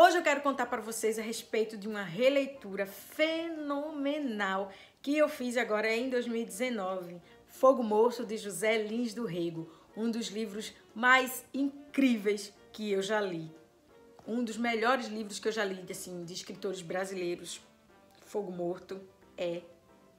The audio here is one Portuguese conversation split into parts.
Hoje eu quero contar para vocês a respeito de uma releitura fenomenal que eu fiz agora em 2019, Fogo Morto, de José Lins do Rego, um dos livros mais incríveis que eu já li. Um dos melhores livros que eu já li, assim, de escritores brasileiros. Fogo Morto é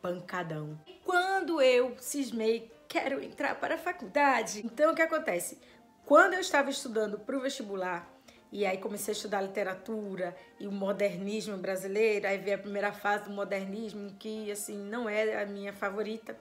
pancadão. Quando eu cismei, quero entrar para a faculdade. Então, o que acontece? Quando eu estava estudando para o vestibular, e aí comecei a estudar literatura e o modernismo brasileiro, aí veio a primeira fase do modernismo, que assim não é a minha favorita.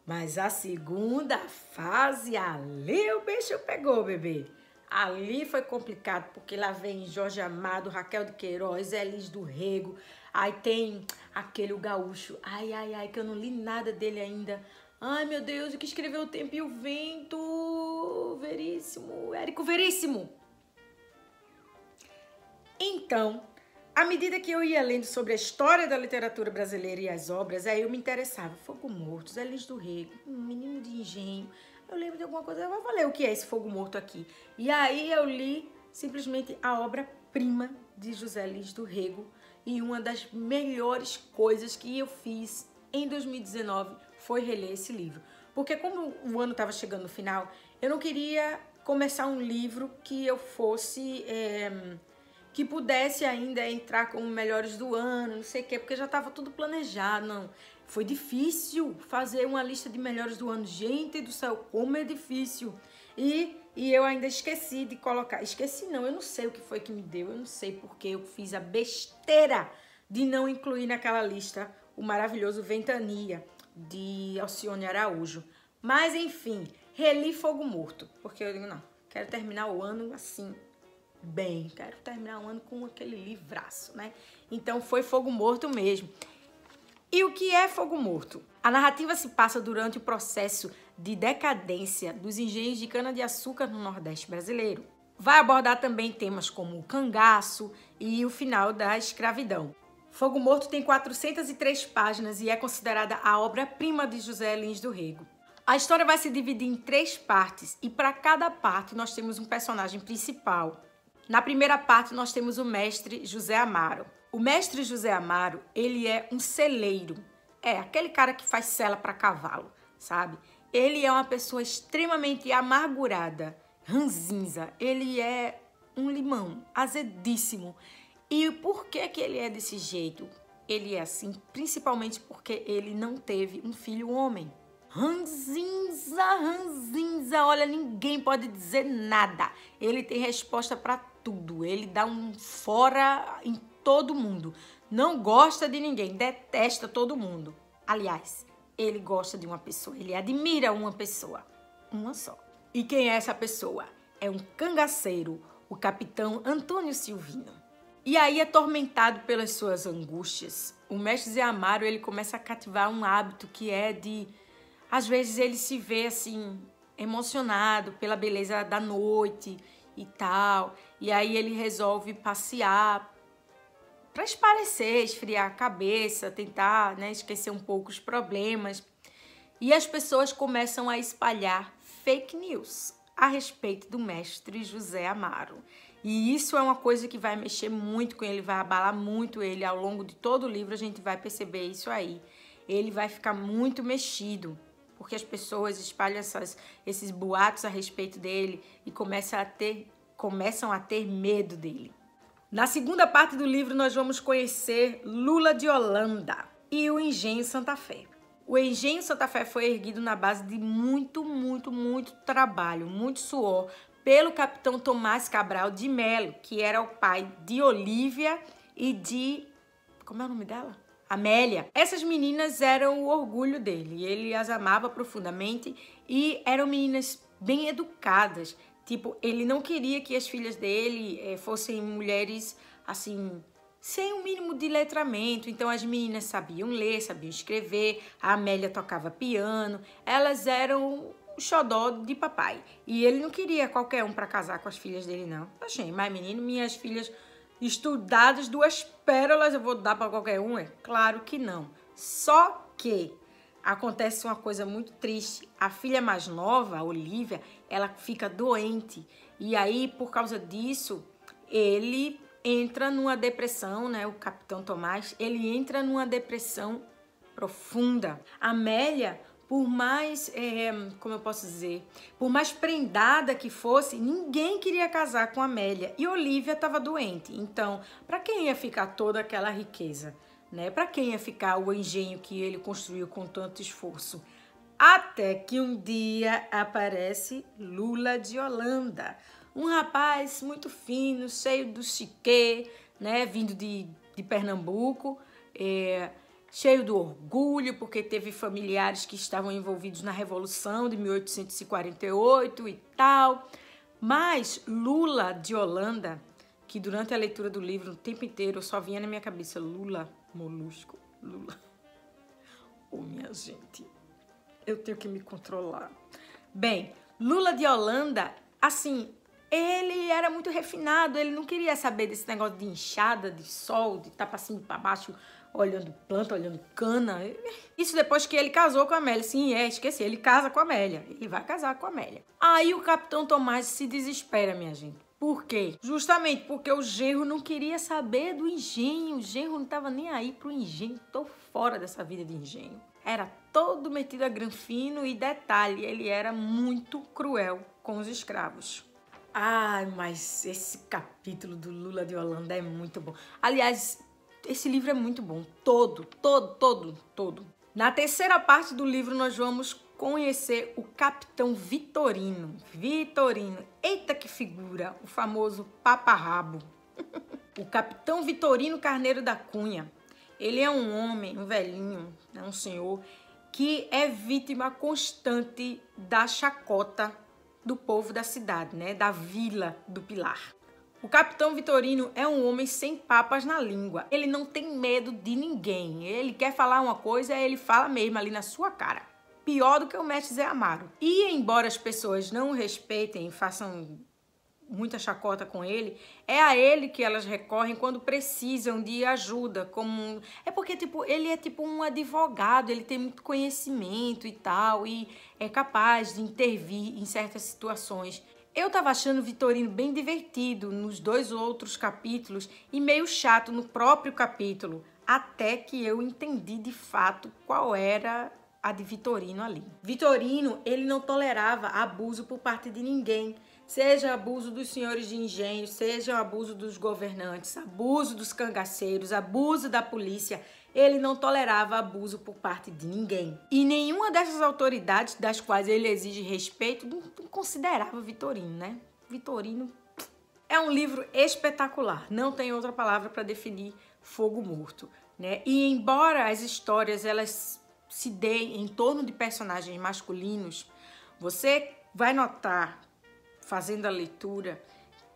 Mas a segunda fase, ali o bicho pegou, bebê. Ali foi complicado, porque lá vem Jorge Amado, Raquel de Queiroz, Zé Lins do Rego, aí tem aquele o gaúcho, ai, que eu não li nada dele ainda. Ai, meu Deus, o que escreveu O Tempo e o Vento? Veríssimo, Érico Veríssimo. Então, à medida que eu ia lendo sobre a história da literatura brasileira e as obras, aí eu me interessava. Fogo Morto, Zé Lins do Rego, Menino de Engenho. Eu lembro de alguma coisa, eu vou ler o que é esse Fogo Morto aqui. E aí eu li simplesmente a obra-prima de José Lins do Rego. E uma das melhores coisas que eu fiz em 2019 foi reler esse livro. Porque como o ano estava chegando no final, eu não queria começar um livro que eu fosse... que pudesse ainda entrar como melhores do ano, não sei o quê, porque já estava tudo planejado, não. Foi difícil fazer uma lista de melhores do ano. Gente do céu, como é difícil. E eu ainda esqueci de colocar. Esqueci não, eu não sei o que foi que me deu, eu não sei porque eu fiz a besteira de não incluir naquela lista o maravilhoso Ventania, de Alcione Araújo. Mas, enfim, reli Fogo Morto, porque eu digo, não, quero terminar o ano assim, bem, quero terminar o ano com aquele livraço, né? Então foi Fogo Morto mesmo. E o que é Fogo Morto? A narrativa se passa durante o processo de decadência dos engenhos de cana-de-açúcar no Nordeste brasileiro. Vai abordar também temas como o cangaço e o final da escravidão. Fogo Morto tem 403 páginas e é considerada a obra-prima de José Lins do Rego. A história vai se dividir em 3 partes e para cada parte nós temos um personagem principal. Na primeira parte, nós temos o mestre José Amaro. O mestre José Amaro, ele é um celeiro. É aquele cara que faz sela para cavalo, sabe? Ele é uma pessoa extremamente amargurada, ranzinza. Ele é um limão, azedíssimo. E por que que ele é desse jeito? Ele é assim, principalmente porque ele não teve um filho homem. Ranzinza, olha, ninguém pode dizer nada. Ele tem resposta para tudo, ele dá um fora em todo mundo. Não gosta de ninguém, detesta todo mundo. Aliás, ele gosta de uma pessoa, ele admira uma pessoa, uma só. E quem é essa pessoa? É um cangaceiro, o capitão Antônio Silvino. E aí, atormentado pelas suas angústias, o mestre Zé Amaro, ele começa a cativar um hábito que é de... Às vezes ele se vê assim, emocionado pela beleza da noite e tal. E aí ele resolve passear para espairecer, esfriar a cabeça, tentar, né, esquecer um pouco os problemas. E as pessoas começam a espalhar fake news a respeito do mestre José Amaro. E isso é uma coisa que vai mexer muito com ele, vai abalar muito ele. Ao longo de todo o livro a gente vai perceber isso aí. Ele vai ficar muito mexido, porque as pessoas espalham esses boatos a respeito dele e começam a ter medo dele. Na segunda parte do livro, nós vamos conhecer Lula de Holanda e o Engenho Santa Fé. O Engenho Santa Fé foi erguido na base de muito trabalho, muito suor, pelo capitão Tomás Cabral de Melo, que era o pai de Olívia e de... Como é o nome dela? Amélia. Essas meninas eram o orgulho dele, ele as amava profundamente e eram meninas bem educadas. Tipo, ele não queria que as filhas dele fossem mulheres, assim, sem um mínimo de letramento. Então, as meninas sabiam ler, sabiam escrever, a Amélia tocava piano, elas eram o xodó de papai. E ele não queria qualquer um para casar com as filhas dele, não. Achei, mas menino, minhas filhas... estudadas, 2 pérolas, eu vou dar para qualquer um? É claro que não. Só que acontece uma coisa muito triste. A filha mais nova, a Olívia, ela fica doente. E aí, por causa disso, ele entra numa depressão, né? O Capitão Tomás, ele entra numa depressão profunda. Amélia, por mais, como eu posso dizer, por mais prendada que fosse, ninguém queria casar com Amélia. E Olívia estava doente. Então, para quem ia ficar toda aquela riqueza, né? Para quem ia ficar o engenho que ele construiu com tanto esforço? Até que um dia aparece Lula de Holanda. Um rapaz muito fino, cheio do chiquê, né? Vindo de Pernambuco, cheio do orgulho, porque teve familiares que estavam envolvidos na Revolução de 1848 e tal. Mas Lula de Holanda, que durante a leitura do livro, o tempo inteiro, só vinha na minha cabeça Lula, molusco, Lula. Oh, minha gente, eu tenho que me controlar. Bem, Lula de Holanda, assim, ele era muito refinado, ele não queria saber desse negócio de enxada, de sol, de estar pra cima e pra baixo, olhando planta, olhando cana. Isso depois que ele casou com a Amélia. Sim, esqueci, ele casa com a Amélia. Ele vai casar com a Amélia. Aí o Capitão Tomás se desespera, minha gente. Por quê? Justamente porque o genro não queria saber do engenho. O genro não tava nem aí pro engenho. Tô fora dessa vida de engenho. Era todo metido a granfino e detalhe, ele era muito cruel com os escravos. Ai, mas esse capítulo do Lula de Holanda é muito bom. Aliás, esse livro é muito bom. Todo. Na terceira parte do livro, nós vamos conhecer o Capitão Vitorino. Eita que figura! O famoso paparrabo. O Capitão Vitorino Carneiro da Cunha. Ele é um homem, um velhinho, um senhor, que é vítima constante da chacota do povo da cidade, né? Da Vila do Pilar. O Capitão Vitorino é um homem sem papas na língua. Ele não tem medo de ninguém. Ele quer falar uma coisa, ele fala mesmo ali na sua cara. Pior do que o mestre Zé Amaro. E embora as pessoas não o respeitem e façam muita chacota com ele, é a ele que elas recorrem quando precisam de ajuda. É porque ele é tipo um advogado, ele tem muito conhecimento e tal, e é capaz de intervir em certas situações. Eu tava achando o Vitorino bem divertido nos 2 outros capítulos e meio chato no próprio capítulo, até que eu entendi de fato qual era a de Vitorino ali. Vitorino, ele não tolerava abuso por parte de ninguém, seja abuso dos senhores de engenho, seja abuso dos governantes, abuso dos cangaceiros, abuso da polícia. Ele não tolerava abuso por parte de ninguém. E nenhuma dessas autoridades das quais ele exige respeito não considerava Vitorino, né? Vitorino é um livro espetacular. Não tem outra palavra para definir Fogo Morto, né? E embora as histórias elas se deem em torno de personagens masculinos, você vai notar, fazendo a leitura,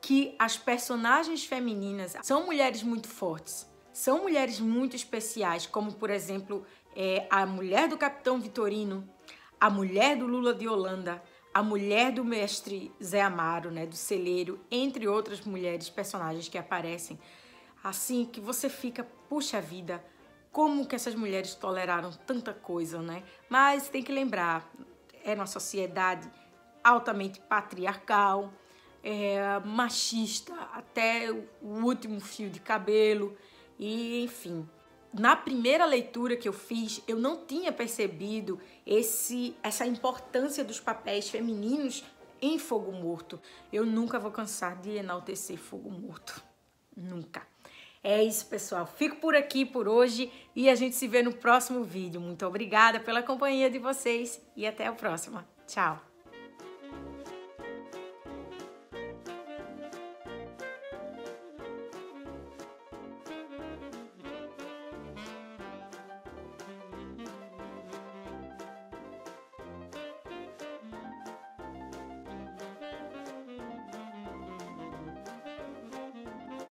que as personagens femininas são mulheres muito fortes. São mulheres muito especiais, como, por exemplo, a mulher do Capitão Vitorino, a mulher do Lula de Holanda, a mulher do mestre Zé Amaro, né, do celeiro, entre outras mulheres, personagens que aparecem. Assim que você fica, puxa vida, como que essas mulheres toleraram tanta coisa, né? Mas tem que lembrar, é uma sociedade altamente patriarcal, machista até o último fio de cabelo. E, enfim, na primeira leitura que eu fiz, eu não tinha percebido essa importância dos papéis femininos em Fogo Morto. Eu nunca vou cansar de enaltecer Fogo Morto. Nunca. É isso, pessoal. Fico por aqui por hoje e a gente se vê no próximo vídeo. Muito obrigada pela companhia de vocês e até a próxima. Tchau!